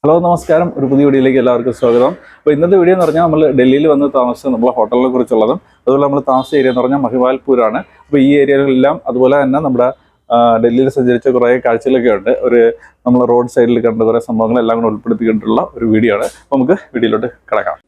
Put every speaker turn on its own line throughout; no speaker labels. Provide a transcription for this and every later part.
Hello നമസ്കാരം, ഒരു പുതിയ വീഡിയോയിലേക്ക് എല്ലാവർക്കും സ്വാഗതം. അപ്പോൾ ഇന്നത്തെ വീഡിയോ എന്ന് പറഞ്ഞാൽ നമ്മൾ ഡൽഹിയിൽ വന്ന് താമസിച്ച നമ്മളെ ഹോട്ടലിനെ കുറിച്ചുള്ളതും അതുപോലെ നമ്മൾ താമസിച്ച ഏരിയ എന്ന് പറഞ്ഞാൽ മഹിപാൽപൂരാണ്. അപ്പോൾ ഈ ഏരിയകളിലെല്ലാം അതുപോലെ തന്നെ നമ്മുടെ ഡൽഹിയിൽ സഞ്ചരിച്ച കുറേ കാഴ്ചകളൊക്കെ ഉണ്ട്. നമ്മൾ റോഡ് സൈഡിൽ കണ്ട കുറേ സംഭവങ്ങളെല്ലാം കൂടെ ഉൾപ്പെടുത്തിക്കൊണ്ടുള്ള ഒരു വീഡിയോ ആണ്. അപ്പോൾ നമുക്ക് വീഡിയോയിലോട്ട് കിടക്കാം.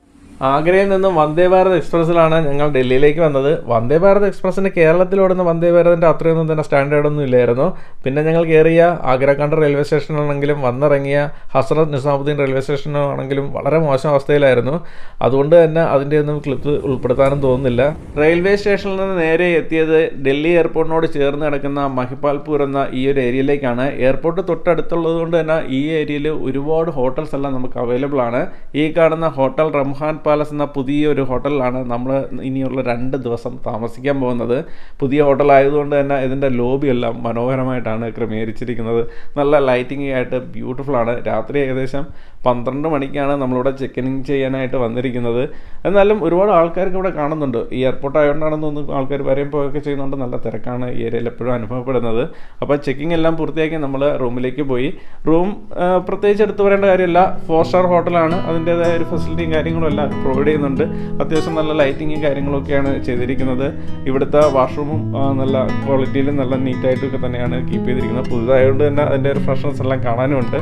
ആഗ്രയിൽ നിന്നും വന്ദേ ഭാരത് എക്സ്പ്രസ്സിലാണ് ഞങ്ങൾ ഡൽഹിയിലേക്ക് വന്നത്. വന്ദേ ഭാരത് എക്സ്പ്രസ്സിന് കേരളത്തിലോടുന്ന വന്ദേ ഭാരതിൻ്റെ അത്രയൊന്നും തന്നെ സ്റ്റാൻഡേർഡൊന്നും ഇല്ലായിരുന്നു. പിന്നെ ഞങ്ങൾ കയറിയ ആഗ്രാകണ്ട് റെയിൽവേ സ്റ്റേഷനാണെങ്കിലും വന്നിറങ്ങിയ ഹസ്രത്ത് നിസാമുദ്ദീൻ റെയിൽവേ സ്റ്റേഷനാണെങ്കിലും വളരെ മോശം അവസ്ഥയിലായിരുന്നു. അതുകൊണ്ട് തന്നെ അതിൻ്റെ ഒന്നും ക്ലിപ്പ് ഉൾപ്പെടുത്താനും തോന്നുന്നില്ല. റെയിൽവേ സ്റ്റേഷനിൽ നിന്ന് നേരെ എത്തിയത് ഡൽഹി എയർപോർട്ടിനോട് ചേർന്ന് കിടക്കുന്ന മഹിപാൽപൂർ എന്ന ഈ ഒരു ഏരിയയിലേക്കാണ്. എയർപോർട്ട് തൊട്ടടുത്തുള്ളത് കൊണ്ട് തന്നെ ഈ ഏരിയയിൽ ഒരുപാട് ഹോട്ടൽസ് എല്ലാം നമുക്ക് അവൈലബിൾ ആണ്. ഈ കാണുന്ന ഹോട്ടൽ റംഹാൻ പാലസ് എന്ന പുതിയൊരു ഹോട്ടലിലാണ് നമ്മൾ ഇനിയുള്ള 2 ദിവസം താമസിക്കാൻ പോകുന്നത്. പുതിയ ഹോട്ടൽ ആയതുകൊണ്ട് തന്നെ ഇതിൻ്റെ ലോബി എല്ലാം മനോഹരമായിട്ടാണ് ക്രമീകരിച്ചിരിക്കുന്നത്. നല്ല ലൈറ്റിംഗ് ആയിട്ട് ബ്യൂട്ടിഫുൾ ആണ്. രാത്രി ഏകദേശം 12 മണിക്കാണ് നമ്മളിവിടെ ചെക്ക് ഇൻ ചെയ്യാനായിട്ട് വന്നിരിക്കുന്നത്. എന്നാലും ഒരുപാട് ആൾക്കാർക്ക് ഇവിടെ കാണുന്നുണ്ട്. ഈ എയർപോർട്ട് ആയതുകൊണ്ടാണെന്ന് തോന്നുന്നു ആൾക്കാർ വരെയും പോയൊക്കെ ചെയ്യുന്നുണ്ട്. നല്ല തിരക്കാണ് ഈ ഏരിയയിൽ എപ്പോഴും അനുഭവപ്പെടുന്നത്. അപ്പോൾ ചെക്കിംഗ് എല്ലാം പൂർത്തിയാക്കി നമ്മൾ റൂമിലേക്ക് പോയി. റൂം പ്രത്യേകിച്ച് എടുത്തു പറയേണ്ട കാര്യമില്ല. 4 സ്റ്റാർ ഹോട്ടലാണ്. അതിൻ്റേതായ ഒരു ഫെസിലിറ്റിയും കാര്യങ്ങളും എല്ലാം പ്രൊവൈഡ് ചെയ്യുന്നുണ്ട്. അത്യാവശ്യം നല്ല ലൈറ്റിങ്ങും കാര്യങ്ങളൊക്കെയാണ് ചെയ്തിരിക്കുന്നത്. ഇവിടുത്തെ വാഷ്റൂമും നല്ല ക്വാളിറ്റിയിലും നല്ല നീറ്റായിട്ടൊക്കെ തന്നെയാണ് കീപ്പ് ചെയ്തിരിക്കുന്നത്. പുതുതായതുകൊണ്ട് തന്നെ അതിൻ്റെ ഒരു ഫ്രഷ്നസ് എല്ലാം കാണാനുമുണ്ട്.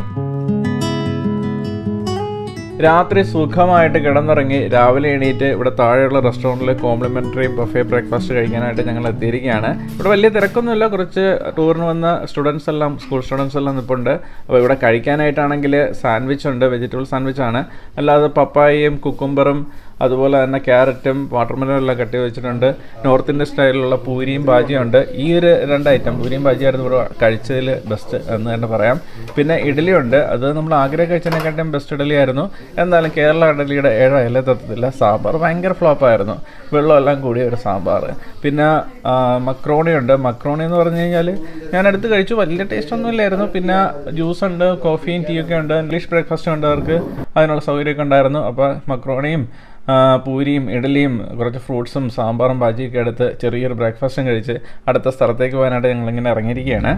രാത്രി സുഖമായിട്ട് കിടന്നിറങ്ങി രാവിലെ എണീറ്റ് ഇവിടെ താഴെയുള്ള റെസ്റ്റോറൻറ്റിൽ കോംപ്ലിമെൻ്ററി ബഫേ ബ്രേക്ക്ഫാസ്റ്റ് കഴിക്കാനായിട്ട് ഞങ്ങൾ എത്തിയിരിക്കുകയാണ്. ഇവിടെ വലിയ തിരക്കൊന്നുമില്ല. കുറച്ച് ടൂറിന് വന്ന സ്കൂൾ സ്റ്റുഡൻസ് എല്ലാം നിൽപ്പുണ്ട്. അപ്പോൾ ഇവിടെ കഴിക്കാനായിട്ടാണെങ്കിൽ സാൻഡ്വിച്ച് ഉണ്ട്, വെജിറ്റബിൾ സാൻഡ്വിച്ചാണ്. അല്ലാതെ പപ്പായയും കുക്കുംബറും അതുപോലെ തന്നെ ക്യാരറ്റും വാട്ടർമെലനും എല്ലാം കട്ടി വെച്ചിട്ടുണ്ട്. നോർത്ത് ഇന്ത്യൻ സ്റ്റൈലിലുള്ള പൂരിയും ബാജിയും ഉണ്ട്. ഈ ഒരു 2 ഐറ്റം പൂരിയും ബാജിയായിരുന്നു ഇവിടെ കഴിച്ചതിൽ ബെസ്റ്റ് എന്ന് തന്നെ പറയാം. പിന്നെ ഇഡ്ഡലി ഉണ്ട്. അത് നമ്മൾ ആഗ്രഹം കഴിച്ചതിനെക്കാട്ടും ബെസ്റ്റ് ഇഡ്ഡലി ആയിരുന്നു. എന്നാലും കേരള ഇഡ്ഡലിയുടെ 7 അയല തത്തത്തില്ല. സാമ്പാർ ഭയങ്കര ഫ്ലോപ്പായിരുന്നു. വെള്ളമെല്ലാം കൂടിയ ഒരു സാമ്പാർ. പിന്നെ മക്രോണി ഉണ്ട്. മക്രോണി എന്ന് പറഞ്ഞു കഴിഞ്ഞാൽ ഞാൻ എടുത്ത് കഴിച്ചു. വലിയ ടേസ്റ്റ് ഒന്നും ഇല്ലായിരുന്നു. പിന്നെ ജ്യൂസ് ഉണ്ട്, കോഫിയും ടീയൊക്കെ ഉണ്ട്. ഇംഗ്ലീഷ് ബ്രേക്ക്ഫാസ്റ്റ് ഉണ്ട്. അവർക്ക് അതിനുള്ള സൗകര്യമൊക്കെ ഉണ്ടായിരുന്നു. അപ്പോൾ മക്രോണിയും പൂരിയും ഇഡലിയും കുറച്ച് ഫ്രൂട്ട്സും സാമ്പാറും ബാജിയൊക്കെ എടുത്ത് ചെറിയൊരു ബ്രേക്ക്ഫാസ്റ്റും കഴിച്ച് അടുത്ത സ്ഥലത്തേക്ക് പോകാനായിട്ട് ഞങ്ങളിങ്ങനെ ഇറങ്ങിയിരിക്കുകയാണ്.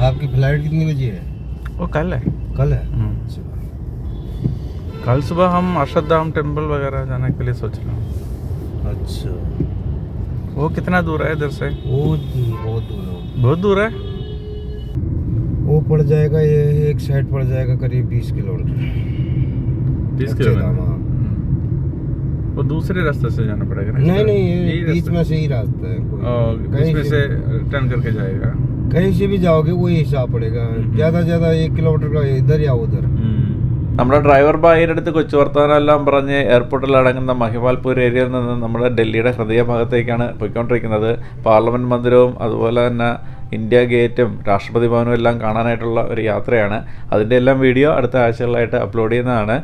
आपकी फ्लाइट कितनी बजे है?
वो कल है. कल सुबह हम अक्षरधाम टेम्पल वगैरह जाने के लिए सोच रहे हैं.
अच्छा,
वो कितना दूर है इधर से?
वो बहुत दूर है. वो पड़ जाएगा, ये एक साइड पड़ जाएगा करीब 20 किलोमीटर.
20 किलोमीटर. वो दूसरे रास्ते से जाना पड़ेगा ना?
नहीं, ये बीच में से ही रास्ता है.
बीच में से टर्न करके जाएगा.
कहीं से भी जाओगे वही हिसाब पड़ेगा. ज्यादा 1 किलोमीटर का इधर या उधर.
നമ്മുടെ ഡ്രൈവർ ബായിയുടെ അടുത്ത് കൊച്ചു വർത്തമാനമെല്ലാം പറഞ്ഞ് എയർപോർട്ടിൽ അടങ്ങുന്ന മഹിപാൽപൂർ ഏരിയയിൽ നിന്ന് നമ്മുടെ ഡൽഹിയുടെ ഹൃദയഭാഗത്തേക്കാണ് പോയിക്കൊണ്ടിരിക്കുന്നത്. പാർലമെൻറ്റ് മന്ദിരവും അതുപോലെ തന്നെ ഇന്ത്യ ഗേറ്റും രാഷ്ട്രപതി ഭവനും എല്ലാം കാണാനായിട്ടുള്ള ഒരു യാത്രയാണ്. അതിൻ്റെ എല്ലാം വീഡിയോ അടുത്ത ആഴ്ചകളായിട്ട് അപ്ലോഡ് ചെയ്യുന്നതാണ്.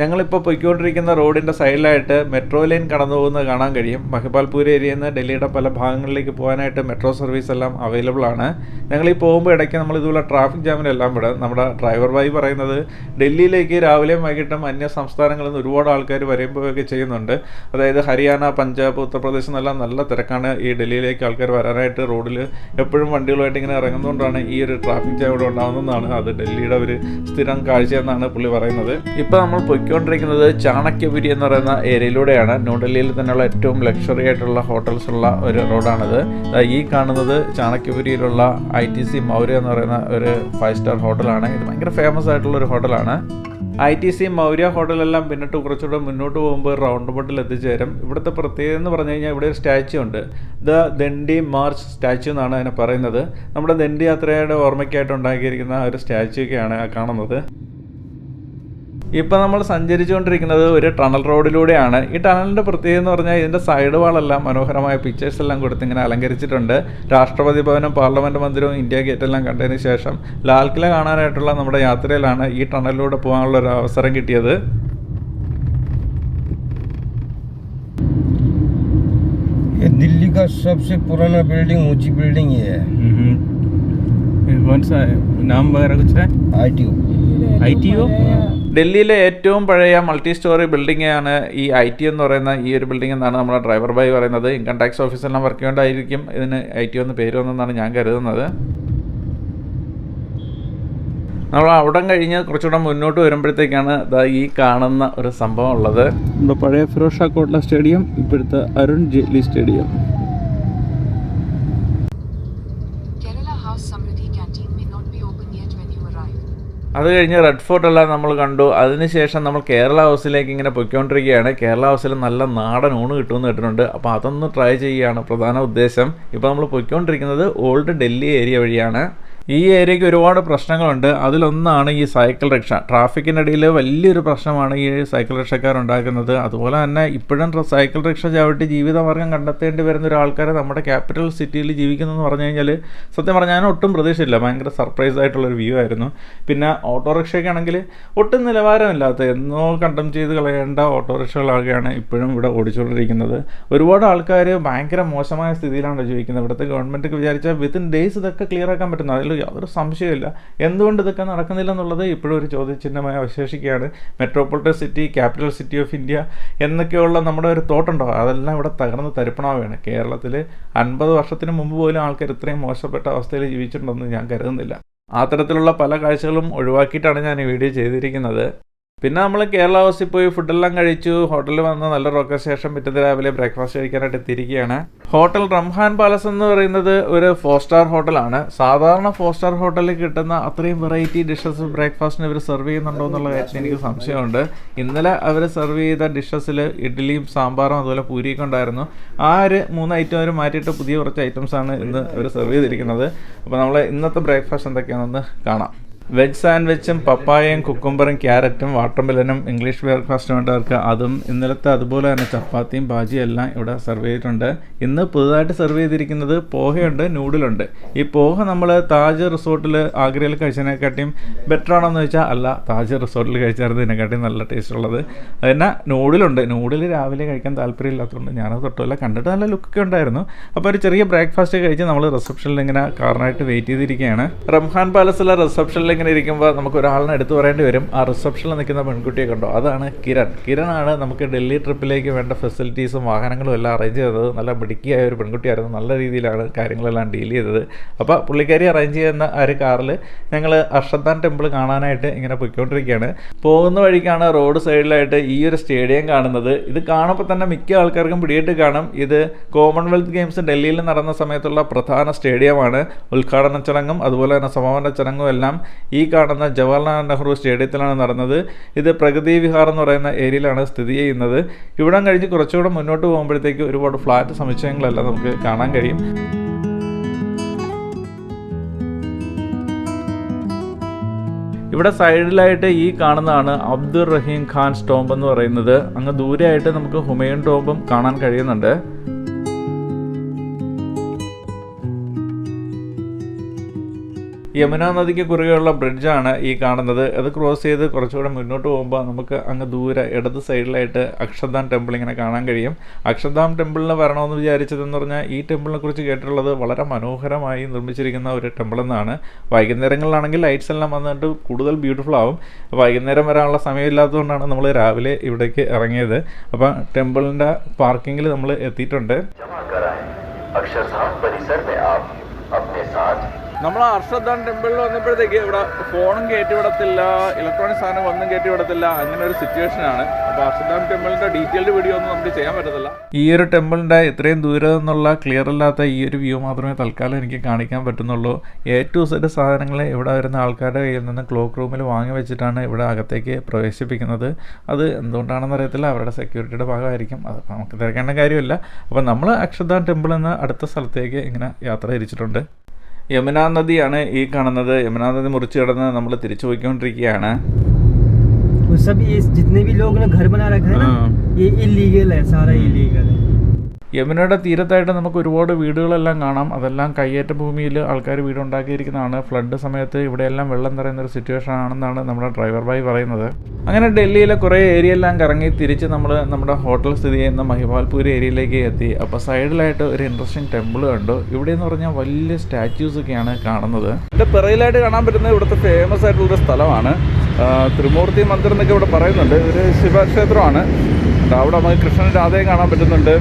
ഞങ്ങളിപ്പോൾ പോയിക്കൊണ്ടിരിക്കുന്ന റോഡിൻ്റെ സൈഡിലായിട്ട് മെട്രോ ലൈൻ കടന്നു പോകുന്നത് കാണാൻ കഴിയും. മഹിപാൽപൂർ ഏരിയയിൽ നിന്ന് ഡൽഹിയുടെ പല ഭാഗങ്ങളിലേക്ക് പോകാനായിട്ട് മെട്രോ സർവീസ് എല്ലാം അവൈലബിൾ ആണ്. ഞങ്ങൾ ഈ പോകുമ്പോൾ ഇടയ്ക്ക് നമ്മൾ ഇതുപോലെ ട്രാഫിക് ജാമിലെല്ലാം വിടും. നമ്മുടെ ഡ്രൈവർ ബായി പറയുന്നത് ഡൽഹിയിലേക്ക് രാവിലെയും വൈകിട്ടും അന്യ സംസ്ഥാനങ്ങളിൽ നിന്ന് ഒരുപാട് ആൾക്കാർ വരുമ്പോഴൊക്കെ ചെയ്യുന്നുണ്ട്. അതായത് ഹരിയാന, പഞ്ചാബ്, ഉത്തർപ്രദേശ് എന്നെല്ലാം നല്ല തിരക്കാണ് ഈ ഡൽഹിയിലേക്ക് ആൾക്കാർ വരാനായിട്ട്. റോഡിൽ എപ്പോഴും വണ്ടികളുമായിട്ട് ഇങ്ങനെ ഇറങ്ങുന്നതുകൊണ്ടാണ് ഈ ഒരു ട്രാഫിക് ജാം ഇവിടെ ഉണ്ടാകുന്നതാണ്. അത് ഡൽഹിയുടെ ഒരു സ്ഥിരം കാഴ്ചയെന്നാണ് പുള്ളി പറയുന്നത്. ഇപ്പോൾ നമ്മൾ ക്കൊണ്ടിരിക്കുന്നത് ചാണക്യപുരി എന്ന് പറയുന്ന ഏരിയയിലൂടെയാണ്. ന്യൂഡൽഹിയിൽ തന്നെയുള്ള ഏറ്റവും ലക്ഷറി ആയിട്ടുള്ള ഹോട്ടൽസ് ഉള്ള ഒരു റോഡാണിത്. ഈ കാണുന്നത് ചാണക്യപുരിയിലുള്ള ITC മൗര്യ എന്ന് പറയുന്ന ഒരു 5 സ്റ്റാർ ഹോട്ടലാണ്. ഇത് ഭയങ്കര ഫേമസ് ആയിട്ടുള്ള ഒരു ഹോട്ടലാണ്. ITC മൗര്യ ഹോട്ടലെല്ലാം പിന്നിട്ട് കുറച്ചുകൂടെ മുന്നോട്ട് പോകുമ്പോൾ റൗണ്ട് ബോട്ടിൽ എത്തിച്ചേരും. ഇവിടുത്തെ പ്രത്യേകത എന്ന് പറഞ്ഞു കഴിഞ്ഞാൽ ഇവിടെ ഒരു സ്റ്റാച്യു ഉണ്ട്. ദ ദണ്ഡി മാർച്ച് സ്റ്റാച്യു എന്നാണ് അതിനെ പറയുന്നത്. നമ്മുടെ ദണ്ഡി യാത്രയുടെ ഓർമ്മയ്ക്കായിട്ട് ഉണ്ടാക്കിയിരിക്കുന്ന ഒരു സ്റ്റാച്യു ഒക്കെയാണ് കാണുന്നത്. ഇപ്പം നമ്മൾ സഞ്ചരിച്ചുകൊണ്ടിരിക്കുന്നത് ഒരു ടണൽ റോഡിലൂടെയാണ്. ഈ ടണലിൻ്റെ പ്രത്യേകത എന്ന് പറഞ്ഞാൽ ഇതിൻ്റെ സൈഡ് വാളെല്ലാം മനോഹരമായ പിക്ചേഴ്സ് എല്ലാം കൊടുത്ത് ഇങ്ങനെ അലങ്കരിച്ചിട്ടുണ്ട്. രാഷ്ട്രപതി ഭവനും പാർലമെൻറ്റ് മന്ദിരവും ഇന്ത്യ ഗേറ്റെല്ലാം കണ്ടതിന് ശേഷം ലാൽ കില കാണാനായിട്ടുള്ള നമ്മുടെ യാത്രയിലാണ് ഈ ടണലിലൂടെ പോകാനുള്ള ഒരു അവസരം കിട്ടിയത്.
दिल्ली का सबसे पुराना बिल्डिंग, ऊंची बिल्डिंग ये है.
कौन सा नाम वगैरह कुछ है? ITO. ഡൽഹിയിലെ ഏറ്റവും പഴയ മൾട്ടി സ്റ്റോറി ബിൽഡിംഗ് ആണ് ഈ IT എന്ന് പറയുന്ന ഈ ഒരു ബിൽഡിംഗ് എന്നാണ് നമ്മുടെ ഡ്രൈവർ ബായി പറയുന്നത്. ഇൻകം ടാക്സ് ഓഫീസെല്ലാം വർക്ക് ചെയ്തുകൊണ്ടായിരിക്കും ഇതിന് ITO എന്ന് പേര് വന്നെന്നാണ് ഞാൻ കരുതുന്നത്. നമ്മൾ അവിടെ കഴിഞ്ഞ് കുറച്ചുകൂടെ മുന്നോട്ട് വരുമ്പോഴത്തേക്കാണ് ഈ കാണുന്ന ഒരു സംഭവം ഉള്ളത്. നമ്മുടെ പഴയ ഫിറോസ് ഷാ കോട്ട്ല സ്റ്റേഡിയം, ഇപ്പോഴത്തെ അരുൺ ജെയ്റ്റ്ലി സ്റ്റേഡിയം. അത് കഴിഞ്ഞ് റെഡ് ഫോർട്ട് എല്ലാം നമ്മൾ കണ്ടു. അതിനുശേഷം നമ്മൾ കേരള ഹൗസിലേക്ക് ഇങ്ങനെ പൊയ്ക്കൊണ്ടിരിക്കുകയാണ്. കേരള ഹൗസിൽ നല്ല നാടൻ ഊണ് കിട്ടുമെന്ന് കേട്ടിട്ടുണ്ട്. അപ്പോൾ അതൊന്ന് ട്രൈ ചെയ്യുകയാണ് പ്രധാന ഉദ്ദേശം. ഇപ്പോൾ നമ്മൾ പൊയ്ക്കൊണ്ടിരിക്കുന്നത് ഓൾഡ് ഡൽഹി ഏരിയ വഴിയാണ്. ഈ ഏരിയയ്ക്ക് ഒരുപാട് പ്രശ്നങ്ങളുണ്ട്. അതിലൊന്നാണ് ഈ സൈക്കിൾ റിക്ഷ. ട്രാഫിക്കിൻ്റെ ഇടയിൽ വലിയൊരു പ്രശ്നമാണ് ഈ സൈക്കിൾ റിക്ഷക്കാരുണ്ടാക്കുന്നത്. അതുപോലെ തന്നെ ഇപ്പോഴും സൈക്കിൾ റിക്ഷ ചവിട്ടി ജീവിതമാർഗ്ഗം കണ്ടെത്തേണ്ടി വരുന്ന ഒരാൾക്കാരെ നമ്മുടെ ക്യാപിറ്റൽ സിറ്റിയിൽ ജീവിക്കുന്നതെന്ന് പറഞ്ഞു കഴിഞ്ഞാൽ സത്യം പറഞ്ഞാൽ ഞാൻ ഒട്ടും പ്രതീക്ഷയില്ല. ഭയങ്കര സർപ്രൈസ് ആയിട്ടുള്ളൊരു വ്യൂ ആയിരുന്നു. പിന്നെ ഓട്ടോറിക്ഷയ്ക്കാണെങ്കിൽ ഒട്ടും നിലവാരമില്ലാത്ത എന്നോ കണ്ടം ചെയ്ത് കളയേണ്ട ഓട്ടോറിക്ഷകളൊക്കെയാണ് ഇപ്പോഴും ഇവിടെ ഓടിച്ചുകൊണ്ടിരിക്കുന്നത്. ഒരുപാട് ആൾക്കാർ ഭയങ്കര മോശമായ സ്ഥിതിയിലാണ് ജീവിക്കുന്നത്. ഇവിടുത്തെ ഗവൺമെൻറ് വിചാരിച്ചാൽ വിത്തിൻ ഡേയ്സ് ഇതൊക്കെ ക്ലിയർ ആക്കാൻ പറ്റുന്നു. അതിൽ യാതൊരു സംശയമില്ല. എന്തുകൊണ്ട് ഇതൊക്കെ നടക്കുന്നില്ല എന്നുള്ളത് ഇപ്പോഴും ഒരു ചോദ്യചിഹ്നമായി അവശേഷിക്കുകയാണ്. Metropolitan city, capital city of India എന്നൊക്കെയുള്ള നമ്മുടെ ഒരു തോട്ടുണ്ടോ, അതെല്ലാം ഇവിടെ തകർന്ന് തരിപ്പണമാവുകയാണ്. കേരളത്തിൽ 50 വർഷത്തിന് മുമ്പ് പോലും ആൾക്കാർ ഇത്രയും മോശപ്പെട്ട അവസ്ഥയിൽ ജീവിച്ചിട്ടുണ്ടെന്ന് ഞാൻ കരുതുന്നില്ല. ആ തരത്തിലുള്ള പല കാഴ്ചകളും ഒഴിവാക്കിയിട്ടാണ് ഞാൻ ഈ വീഡിയോ ചെയ്തിരിക്കുന്നത്. പിന്നെ നമ്മൾ കേരള ഹൗസിൽ പോയി ഫുഡെല്ലാം കഴിച്ചു. ഹോട്ടലിൽ വന്ന് നല്ല റൊക്കെ ശേഷം പിറ്റേന്ന് രാവിലെ ബ്രേക്ക്ഫാസ്റ്റ് കഴിക്കാനായിട്ട് എത്തിയിരിക്കുകയാണ്. ഹോട്ടൽ റംഹാൻ പാലസ് എന്ന് പറയുന്നത് ഒരു 4 സ്റ്റാർ ഹോട്ടലാണ്. സാധാരണ 4 സ്റ്റാർ ഹോട്ടലിൽ കിട്ടുന്ന അത്രയും വെറൈറ്റി ഡിഷസ് ബ്രേക്ക്ഫാസ്റ്റിന് ഇവർ സെർവ് ചെയ്യുന്നുണ്ടോ എന്നുള്ള കാര്യത്തിൽ എനിക്ക് സംശയമുണ്ട്. ഇന്നലെ അവർ സെർവ് ചെയ്ത ഡിഷസിൽ ഇഡ്ഡലിയും സാമ്പാറും അതുപോലെ പൂരിയൊക്കെ ഉണ്ടായിരുന്നു. ആ ഒരു 3 ഐറ്റം അവർ മാറ്റിയിട്ട് പുതിയ കുറച്ച് ഐറ്റംസാണ് ഇന്ന് അവർ സെർവ് ചെയ്തിരിക്കുന്നത്. അപ്പോൾ നമ്മൾ ഇന്നത്തെ ബ്രേക്ക്ഫാസ്റ്റ് എന്തൊക്കെയാണെന്ന് കാണാം. വെജ് സാൻഡ്വിച്ചും പപ്പായയും കുക്കുംബറും ക്യാരറ്റും വാട്ടർമെലനും ഇംഗ്ലീഷ് ബ്രേക്ക്ഫാസ്റ്റ് വേണ്ടവർക്ക് അതും, ഇന്നലത്തെ അതുപോലെ തന്നെ ചപ്പാത്തിയും ബാജിയും എല്ലാം ഇവിടെ സെർവ് ചെയ്തിട്ടുണ്ട്. ഇന്ന് പുതുതായിട്ട് സെർവ് ചെയ്തിരിക്കുന്നത് പോഹയുണ്ട്, നൂഡിലുണ്ട്. ഈ പോഹ നമ്മൾ താജ് റിസോർട്ടിൽ ആഗ്രയിൽ കഴിച്ചതിനെക്കാട്ടിയും ബെറ്റർ ആണെന്ന് ചോദിച്ചാൽ അല്ല, താജ് റിസോർട്ടിൽ കഴിച്ചായിരുന്നു ഇതിനെക്കാട്ടിയും നല്ല ടേസ്റ്റ് ഉള്ളത്. അതുതന്നെ നൂഡിലുണ്ട്. നൂഡിൽ രാവിലെ കഴിക്കാൻ താല്പര്യമില്ലാത്തതുകൊണ്ട് ഞാനത് തൊട്ടുമല്ല, കണ്ടിട്ട് നല്ല ലുക്കൊക്കെ ഉണ്ടായിരുന്നു. അപ്പോൾ ഒരു ചെറിയ ബ്രേക്ക്ഫാസ്റ്റ് കഴിച്ച് നമ്മൾ റിസപ്ഷനിൽ ഇങ്ങനെ കാറിനായിട്ട് വെയിറ്റ് ചെയ്തിരിക്കുകയാണ്. റംഹാൻ പാലസിലെ റിസപ്ഷനിൽ ഇങ്ങനെ ഇരിക്കുമ്പോൾ നമുക്ക് ഒരാളിനെ എടുത്തു പറയേണ്ടി വരും. ആ റിസപ്ഷനിൽ നിൽക്കുന്ന പെൺകുട്ടിയെ കണ്ടോ, അതാണ് കിരൺ. കിരണാണ് നമുക്ക് ഡൽഹി ട്രിപ്പിലേക്ക് വേണ്ട ഫെസിലിറ്റീസും വാഹനങ്ങളും എല്ലാം അറേഞ്ച് ചെയ്തത്. നല്ല മിടുക്കിയായ ഒരു പെൺകുട്ടിയായിരുന്നു. നല്ല രീതിയിലാണ് കാര്യങ്ങളെല്ലാം ഡീൽ ചെയ്തത്. അപ്പോൾ പുള്ളിക്കാരി അറേഞ്ച് ചെയ്യുന്ന ആ ഒരു കാറിൽ ഞങ്ങൾ അർഷദാൻ ടെമ്പിൾ കാണാനായിട്ട് ഇങ്ങനെ പോയിക്കൊണ്ടിരിക്കുകയാണ്. പോകുന്ന വഴിക്കാണ് റോഡ് സൈഡിലായിട്ട് ഈ ഒരു സ്റ്റേഡിയം കാണുന്നത്. ഇത് കാണുമ്പോൾ തന്നെ മിക്ക ആൾക്കാർക്കും പിടിയിട്ട് കാണും. ഇത് കോമൺവെൽത്ത് ഗെയിംസ് ഡൽഹിയിൽ നടന്ന സമയത്തുള്ള പ്രധാന സ്റ്റേഡിയമാണ്. ഉദ്ഘാടന ചടങ്ങും അതുപോലെ തന്നെ സമാപന ചടങ്ങും എല്ലാം ഈ കാണുന്ന ജവഹർലാൽ നെഹ്റു സ്റ്റേഡിയത്തിലാണ് നടന്നത്. ഇത് പ്രഗതി വിഹാർ എന്ന് പറയുന്ന ഏരിയയിലാണ് സ്ഥിതി ചെയ്യുന്നത്. ഇവിടം കഴിഞ്ഞ് കുറച്ചുകൂടെ മുന്നോട്ട് പോകുമ്പോഴത്തേക്ക് ഒരുപാട് ഫ്ലാറ്റ് സമുച്ചയങ്ങളെല്ലാം നമുക്ക് കാണാൻ കഴിയും. ഇവിടെ സൈഡിലായിട്ട് ഈ കാണുന്നതാണ് അബ്ദുൾ റഹീം ഖാൻ ടോംബ് എന്ന് പറയുന്നത്. അങ്ങ് ദൂരെയായിട്ട് നമുക്ക് ഹുമയൂൺ ടോംബും കാണാൻ കഴിയുന്നുണ്ട്. യമുന നദിക്ക് കുറുകെയുള്ള ബ്രിഡ്ജാണ് ഈ കാണുന്നത്. അത് ക്രോസ് ചെയ്ത് കുറച്ചുകൂടെ മുന്നോട്ട് പോകുമ്പോൾ നമുക്ക് അങ്ങ് ദൂരെ ഇടത് സൈഡിലായിട്ട് അക്ഷർധാം ടെമ്പിൾ ഇങ്ങനെ കാണാൻ കഴിയും. അക്ഷർധാം ടെമ്പിളിന് വരണമെന്ന് വിചാരിച്ചതെന്ന് പറഞ്ഞാൽ ഈ ടെമ്പിളിനെ കുറിച്ച് കേട്ടിട്ടുള്ളത് വളരെ മനോഹരമായി നിർമ്മിച്ചിരിക്കുന്ന ഒരു ടെമ്പിൾ എന്നാണ്. വൈകുന്നേരങ്ങളിലാണെങ്കിൽ ലൈറ്റ്സ് എല്ലാം വന്നിട്ട് കൂടുതൽ ബ്യൂട്ടിഫുൾ ആവും. വൈകുന്നേരം വരാനുള്ള സമയമില്ലാത്തതുകൊണ്ടാണ് നമ്മൾ രാവിലെ ഇവിടേക്ക് ഇറങ്ങിയത്. അപ്പോൾ ടെമ്പിളിൻ്റെ പാർക്കിങ്ങിൽ നമ്മൾ എത്തിയിട്ടുണ്ട്. നമ്മൾ അർഷദാൻ ടെമ്പിളിൽ വന്നപ്പോഴത്തേക്ക് ഇവിടെ ഫോണും കയറ്റിവിടത്തില്ല, ഇലക്ട്രോണിക് സാധനം ഒന്നും കയറ്റിവിടത്തില്ല, അങ്ങനെ ഒരു സിറ്റുവേഷനാണ്. അപ്പോൾ അർഷദാൻ ടെമ്പിളിൻ്റെ ഡീറ്റെയിൽഡ് വീഡിയോ ഒന്നും നമുക്ക് ചെയ്യാൻ പറ്റത്തില്ല. ഈ ഒരു ടെമ്പിളിൻ്റെ ഇത്രയും ദൂരം നിന്നുള്ള ക്ലിയർ അല്ലാത്ത ഈ ഒരു വ്യൂ മാത്രമേ തൽക്കാലം എനിക്ക് കാണിക്കാൻ പറ്റുന്നുള്ളൂ. A to Z സാധനങ്ങൾ ഇവിടെ വരുന്ന ആൾക്കാരുടെ കയ്യിൽ നിന്ന് ക്ലോക്ക് റൂമിൽ വാങ്ങി വെച്ചിട്ടാണ് ഇവിടെ അകത്തേക്ക് പ്രവേശിപ്പിക്കുന്നത്. അത് എന്തുകൊണ്ടാണെന്ന് അറിയത്തില്ല, അവരുടെ സെക്യൂരിറ്റിയുടെ ഭാഗമായിരിക്കും. അത് നമുക്ക് തിരക്കേണ്ട കാര്യമില്ല. അപ്പോൾ നമ്മൾ അക്ഷർധാം ടെമ്പിളിൽ നിന്ന് അടുത്ത സ്ഥലത്തേക്ക് ഇങ്ങനെ യാത്ര തിരിച്ചിട്ടുണ്ട്. യമുന നദിയാണ് ഈ കാണുന്നത്. യമുന നദി മുറിച്ച് കിടന്ന് നമ്മൾ തിരിച്ചു പോയിക്കൊണ്ടിരിക്കുകയാണ്.
जितने भी लोग ने घर बना रखे हैं ना, ये इलीगल है, सारा इलीगल है.
യമുനയുടെ തീരത്തായിട്ട് നമുക്ക് ഒരുപാട് വീടുകളെല്ലാം കാണാം. അതെല്ലാം കയ്യേറ്റ ഭൂമിയിൽ ആൾക്കാർ വീടുണ്ടാക്കിയിരിക്കുന്നതാണ്. ഫ്ലഡ് സമയത്ത് ഇവിടെയെല്ലാം വെള്ളം നിറയുന്നൊരു സിറ്റുവേഷൻ ആണെന്നാണ് നമ്മുടെ ഡ്രൈവർ ബായ് പറയുന്നത്. അങ്ങനെ ഡൽഹിയിലെ കുറേ ഏരിയ എല്ലാം കറങ്ങി തിരിച്ച് നമ്മൾ നമ്മുടെ ഹോട്ടൽ സ്ഥിതി ചെയ്യുന്ന മഹിപാൽപൂർ ഏരിയയിലേക്ക് എത്തി. അപ്പോൾ സൈഡിലായിട്ട് ഒരു ഇൻട്രസ്റ്റിംഗ് ടെമ്പിൾ കണ്ടു. ഇവിടെ എന്ന് പറഞ്ഞാൽ വലിയ സ്റ്റാച്യൂസ് ഒക്കെയാണ് കാണുന്നത്. ഇതിൻ്റെ പിറയിലായിട്ട് കാണാൻ പറ്റുന്നത് ഇവിടുത്തെ ഫേമസ് ആയിട്ടുള്ളൊരു സ്ഥലമാണ്. ത്രിമൂർത്തി മന്ദിർ എന്നൊക്കെ ഇവിടെ പറയുന്നുണ്ട്. ഒരു ശിവക്ഷേത്രമാണ്. അവിടെ നമുക്ക് കൃഷ്ണൻ രാധയും കാണാൻ പറ്റുന്നുണ്ട്.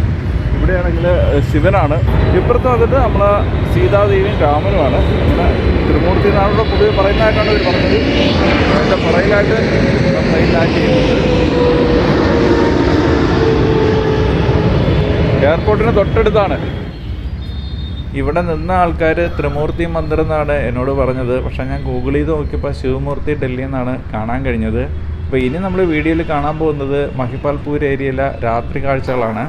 ഇവിടെയാണെങ്കിൽ ശിവനാണ്, ഇപ്പുറത്ത് വന്നിട്ട് നമ്മളെ സീതാദേവിയും രാമനുമാണ്. പിന്നെ ത്രിമൂർത്തി എന്നാണ് ഇവിടെ പൊതുവെ പറയുന്നതായിട്ടാണ് ഇവർ പറഞ്ഞത്. അതിൻ്റെ പുറയിലായിട്ട് ട്രെയിൻ ലാൻഡ് ചെയ്യുന്നുണ്ട്. എയർപോർട്ടിന് തൊട്ടടുത്താണ്. ഇവിടെ നിന്ന ആൾക്കാർ ത്രിമൂർത്തി മന്ദിർ എന്നാണ് എന്നോട് പറഞ്ഞത്. പക്ഷേ ഞാൻ ഗൂഗിൾ ചെയ്ത് നോക്കിയപ്പോൾ ശിവമൂർത്തി ഡൽഹി എന്നാണ് കാണാൻ കഴിഞ്ഞത്. അപ്പോൾ ഇനി നമ്മൾ വീഡിയോയിൽ കാണാൻ പോകുന്നത് മഹിപാൽപൂർ ഏരിയയിലെ രാത്രി കാഴ്ചകളാണ്.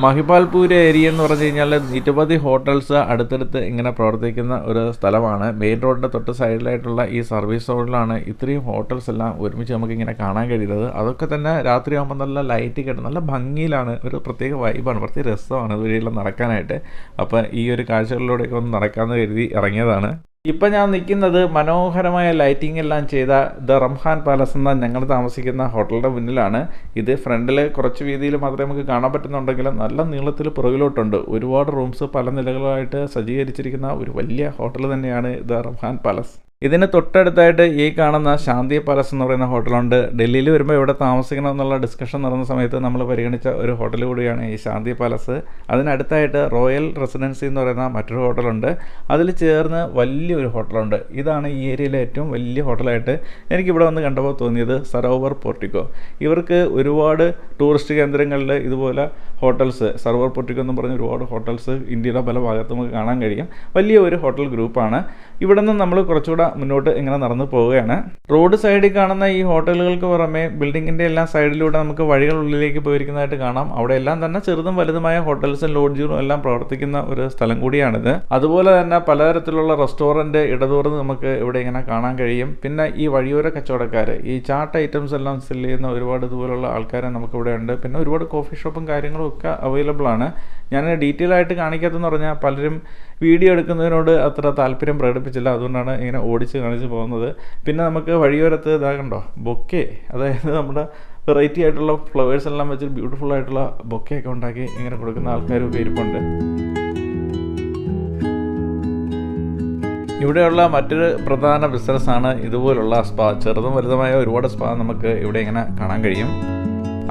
മഹിപാൽപൂർ ഏരിയ എന്ന് പറഞ്ഞു കഴിഞ്ഞാൽ നിരവധി ഹോട്ടൽസ് അടുത്തടുത്ത് ഇങ്ങനെ പ്രവർത്തിക്കുന്ന ഒരു സ്ഥലമാണ്. മെയിൻ റോഡിൻ്റെ തൊട്ട് സൈഡിലായിട്ടുള്ള ഈ സർവീസ് റോഡിലാണ് ഇത്രയും ഹോട്ടൽസ് എല്ലാം ഒരുമിച്ച് നമുക്കിങ്ങനെ കാണാൻ കഴിയുന്നത്. അതൊക്കെ തന്നെ രാത്രിയാകുമ്പോൾ നല്ല ലൈറ്റ് കിട്ടും, നല്ല ഭംഗിയിലാണ്, ഒരു പ്രത്യേക വൈബാണ്, പ്രത്യേക രസമാണ് വഴിയുള്ള നടക്കാനായിട്ട്. അപ്പോൾ ഈ ഒരു കാഴ്ചകളിലൂടെയൊക്കെ ഒന്ന് നടക്കാമെന്ന് കരുതി ഇറങ്ങിയതാണ്. ഇപ്പം ഞാൻ നിൽക്കുന്നത് മനോഹരമായ ലൈറ്റിംഗ് എല്ലാം ചെയ്ത ദ റംഹാൻ പാലസ് എന്ന ഞങ്ങൾ താമസിക്കുന്ന ഹോട്ടലിൻ്റെ മുന്നിലാണ്. ഇത് ഫ്രണ്ടിൽ കുറച്ച് വീതിയിൽ മാത്രമേ നമുക്ക് കാണാൻ പറ്റുന്നുണ്ടെങ്കിലും നല്ല നീളത്തിൽ പുറകിലോട്ടുണ്ട്. ഒരുപാട് റൂംസ് പല നിലകളായിട്ട് സജ്ജീകരിച്ചിരിക്കുന്ന ഒരു വലിയ ഹോട്ടൽ തന്നെയാണ് ദ റംഹാൻ പാലസ്. ഇതിന് തൊട്ടടുത്തായിട്ട് ഈ കാണുന്ന ശാന്തി പാലസ് എന്ന് പറയുന്ന ഹോട്ടലുണ്ട്. ഡൽഹിയിൽ വരുമ്പോൾ ഇവിടെ താമസിക്കണം എന്നുള്ള ഡിസ്കഷൻ നടന്ന സമയത്ത് നമ്മൾ പരിഗണിച്ച ഒരു ഹോട്ടൽ കൂടിയാണ് ഈ ശാന്തി പാലസ്. അതിനടുത്തായിട്ട് റോയൽ റെസിഡൻസി എന്ന് പറയുന്ന മറ്റൊരു ഹോട്ടലുണ്ട്. അതിൽ ചേർന്ന് വലിയൊരു ഹോട്ടലുണ്ട്. ഇതാണ് ഈ ഏരിയയിലെ ഏറ്റവും വലിയ ഹോട്ടലായിട്ട് എനിക്കിവിടെ വന്ന് കണ്ടപ്പോൾ തോന്നിയത് സരോവർ പോർട്ടിക്കോ. ഇവർക്ക് ഒരുപാട് ടൂറിസ്റ്റ് കേന്ദ്രങ്ങളിൽ ഇതുപോലെ ഹോട്ടൽസ്, സരോവർ പോർട്ടിക്കോ എന്ന് പറഞ്ഞ ഒരുപാട് ഹോട്ടൽസ് ഇന്ത്യയുടെ പല ഭാഗത്ത് നമുക്ക് കാണാൻ കഴിയും. വലിയ ഒരു ഹോട്ടൽ ഗ്രൂപ്പാണ്. ഇവിടെ നിന്ന് നമ്മൾ കുറച്ചുകൂടെ മുന്നോട്ട് ഇങ്ങനെ നടന്നു പോവുകയാണ്. റോഡ് സൈഡിൽ കാണുന്ന ഈ ഹോട്ടലുകൾക്ക് പുറമെ ബിൽഡിങ്ങിൻ്റെ എല്ലാം സൈഡിലൂടെ നമുക്ക് വഴികൾ ഉള്ളിലേക്ക് പോയിരിക്കുന്നതായിട്ട് കാണാം. അവിടെ എല്ലാം തന്നെ ചെറുതും വലുതുമായ ഹോട്ടൽസും ലോഡ്ജുകളും എല്ലാം പ്രവർത്തിക്കുന്ന ഒരു സ്ഥലം കൂടിയാണിത്. അതുപോലെ തന്നെ പലതരത്തിലുള്ള റെസ്റ്റോറൻറ്റ് ഇടതൂർന്ന് നമുക്ക് ഇവിടെ ഇങ്ങനെ കാണാൻ കഴിയും. പിന്നെ ഈ വഴിയോര കച്ചവടക്കാർ, ഈ ചാട്ട് ഐറ്റംസ് എല്ലാം സെല് ചെയ്യുന്ന ഒരുപാട് ഇതുപോലുള്ള ആൾക്കാരെ നമുക്കിവിടെ ഉണ്ട്. പിന്നെ ഒരുപാട് കോഫി ഷോപ്പും കാര്യങ്ങളും ഒക്കെ അവൈലബിൾ ആണ്. ഞാൻ ഡീറ്റെയിൽ ആയിട്ട് കാണിക്കാത്തെന്ന് പറഞ്ഞാൽ പലരും വീഡിയോ എടുക്കുന്നതിനോട് അത്ര താല്പര്യം പ്രകടിപ്പിച്ചില്ല, അതുകൊണ്ടാണ് ഇങ്ങനെ ഓടിച്ച് കാണിച്ച് പോകുന്നത്. പിന്നെ നമുക്ക് വഴിയോരത്ത് ഇതാകണ്ടോ ബൊക്കെ, അതായത് നമ്മുടെ വെറൈറ്റി ആയിട്ടുള്ള ഫ്ലവേഴ്സ് എല്ലാം വെച്ച് ബ്യൂട്ടിഫുൾ ആയിട്ടുള്ള ബൊക്കെയൊക്കെ ഉണ്ടാക്കി ഇങ്ങനെ കൊടുക്കുന്ന ആൾക്കാരൊക്കെ ഇരിപ്പുണ്ട്. ഇവിടെയുള്ള മറ്റൊരു പ്രധാന ബിസിനസ്സാണ് ഇതുപോലുള്ള സ്പാ. ചെറുതും വലുതുമായ ഒരുപാട് സ്പാ നമുക്ക് ഇവിടെ ഇങ്ങനെ കാണാൻ കഴിയും.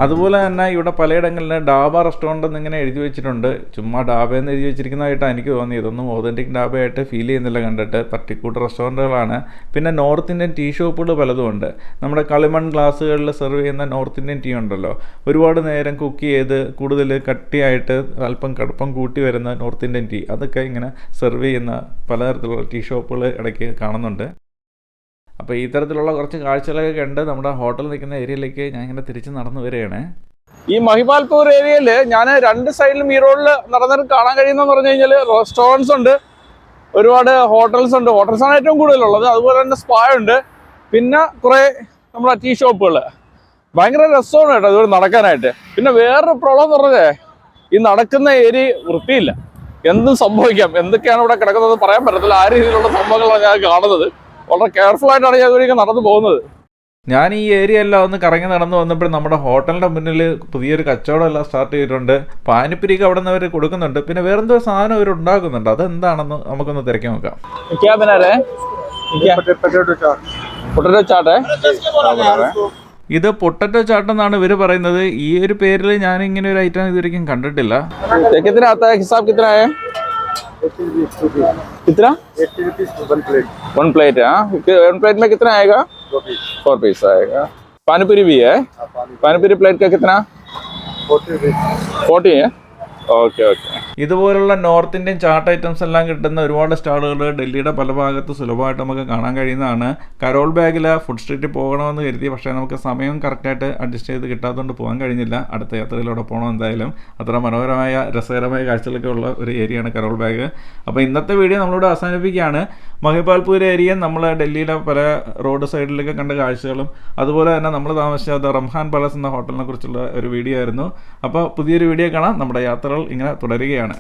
അതുപോലെ തന്നെ ഇവിടെ പലയിടങ്ങളിൽ ഡാബ റെസ്റ്റോറൻ്റ് എന്നിങ്ങനെ എഴുതി വെച്ചിട്ടുണ്ട്. ചുമ്മാ ഡാബയെന്ന് എഴുതി വെച്ചിരിക്കുന്നതായിട്ടാണ് എനിക്ക് തോന്നി. ഇതൊന്നും ഓതൻറ്റിക് ഡാബയായിട്ട് ഫീൽ ചെയ്യുന്നില്ല കണ്ടിട്ട്. തട്ടിക്കൂട്ട് റെസ്റ്റോറൻറ്റുകളാണ്. പിന്നെ നോർത്ത് ഇന്ത്യൻ ടീ ഷോപ്പുകൾ പലതും ഉണ്ട്. നമ്മുടെ കളിമൺ ഗ്ലാസ്സുകളിൽ സെർവ് ചെയ്യുന്ന നോർത്ത് ഇന്ത്യൻ ടീ ഉണ്ടല്ലോ, ഒരുപാട് നേരം കുക്ക് ചെയ്ത് കൂടുതൽ കട്ടിയായിട്ട് അല്പം കടുപ്പം കൂട്ടി വരുന്ന നോർത്ത് ഇന്ത്യൻ ടീ, അതൊക്കെ ഇങ്ങനെ സെർവ് ചെയ്യുന്ന പലതരത്തിലുള്ള ടീ ഷോപ്പുകൾ ഇടയ്ക്ക് കാണുന്നുണ്ട്. അപ്പോൾ ഈ തരത്തിലുള്ള കുറച്ച് കാഴ്ചകളൊക്കെ കണ്ട് നമ്മുടെ ഹോട്ടൽ നിൽക്കുന്ന ഏരിയയിലേക്ക് ഞാൻ ഇങ്ങനെ തിരിച്ച് നടന്നു വരികയാണ്. ഈ മഹിപാൽപൂർ ഏരിയയിൽ ഞാൻ രണ്ട് സൈഡിലും ഈ റോഡിൽ നടന്നിട്ട് കാണാൻ കഴിയുന്നതെന്ന് പറഞ്ഞു കഴിഞ്ഞാൽ റെസ്റ്റോറൻറ്റ്സ് ഉണ്ട്, ഒരുപാട് ഹോട്ടൽസ് ഉണ്ട്. ഹോട്ടൽസാണ് ഏറ്റവും കൂടുതലുള്ളത്. അതുപോലെ തന്നെ സ്പാ ഉണ്ട്. പിന്നെ കുറേ നമ്മുടെ ടീ ഷോപ്പുകൾ. ഭയങ്കര രസമാണ് കേട്ടോ അതുപോലെ നടക്കാനായിട്ട്. പിന്നെ വേറൊരു പ്രോബ്ലം എന്ന് പറഞ്ഞേ, ഈ നടക്കുന്ന ഏരിയ വൃത്തിയില്ല. എന്തും സംഭവിക്കാം, എന്തൊക്കെയാണ് ഇവിടെ കിടക്കുന്നത് പറയാൻ പറ്റത്തില്ല. ആ രീതിയിലുള്ള സംഭവങ്ങളാണ് ഞാൻ കാണുന്നത്. വളരെ കെയർഫുൾ ആയിട്ടാണ് ഞാൻ ഇതുവരെയൊക്കെ നടന്നു പോകുന്നത്. ഞാൻ ഈ ഏരിയ എല്ലാം ഒന്ന് കറങ്ങി നടന്നു വന്നപ്പോൾ നമ്മുടെ ഹോട്ടലിൻ്റെ മുന്നിൽ പുതിയൊരു കച്ചവടം എല്ലാം സ്റ്റാർട്ട് ചെയ്തിട്ടുണ്ട്. പാനിപ്പുരിക്ക് അവിടെ നിന്ന് അവർ കൊടുക്കുന്നുണ്ട്. പിന്നെ വേറെന്തോ സാധനം അവർ ഉണ്ടാക്കുന്നുണ്ട്. അതെന്താണെന്ന് നമുക്കൊന്ന് തിരക്കി നോക്കാം. ഇത് പൊട്ടറ്റോ ചാട്ട് എന്നാണ് ഇവർ പറയുന്നത്. ഈ ഒരു പേരിൽ ഞാൻ ഇങ്ങനെ ഒരു ഐറ്റം ഇതുവരെയും കണ്ടിട്ടില്ല. कितना 80 रुपीस वन प्लेट है। वन प्लेट में कितना आएगा? 4 पीस आएगा। पानी पूरी भी है? पानी पूरी प्लेट का कितना? 40 है। Okay okay. ഇതുപോലുള്ള നോർത്ത് ഇന്ത്യൻ ചാട്ട് ഐറ്റംസ് എല്ലാം കിട്ടുന്ന ഒരുപാട് സ്റ്റാളുകൾ ഡൽഹിയുടെ പല ഭാഗത്ത് സുലഭമായിട്ട് നമുക്ക് കാണാൻ കഴിയുന്നതാണ്. കരോൾ ബാഗിൽ ഫുഡ് സ്ട്രീറ്റിൽ പോകണമെന്ന് കരുതി, പക്ഷേ നമുക്ക് സമയം കറക്റ്റായിട്ട് അഡ്ജസ്റ്റ് ചെയ്ത് കിട്ടാത്തതുകൊണ്ട് പോകാൻ കഴിഞ്ഞില്ല. അടുത്ത യാത്രയിലൂടെ പോകണം എന്തായാലും. അത്ര മനോഹരമായ രസകരമായ കാഴ്ചകളൊക്കെ ഉള്ള ഒരു ഏരിയയാണ് കരോൾ ബാഗ്. അപ്പോൾ ഇന്നത്തെ വീഡിയോ നമ്മളിവിടെ അവസാനിപ്പിക്കുകയാണ്. മഹിപാൽപൂർ ഏരിയ നമ്മൾ ഡൽഹിയിലെ പല റോഡ് സൈഡിലൊക്കെ കണ്ട കാഴ്ചകളും അതുപോലെ തന്നെ നമ്മൾ താമസിച്ച ദ റംഹാൻ പാലസ് എന്ന ഹോട്ടലിനെ കുറിച്ചുള്ള ഒരു വീഡിയോ ആയിരുന്നു. അപ്പോൾ പുതിയൊരു വീഡിയോ കാണാം. നമ്മുടെ യാത്രകൾ ഇങ്ങനെ തുടരുകയാണ്.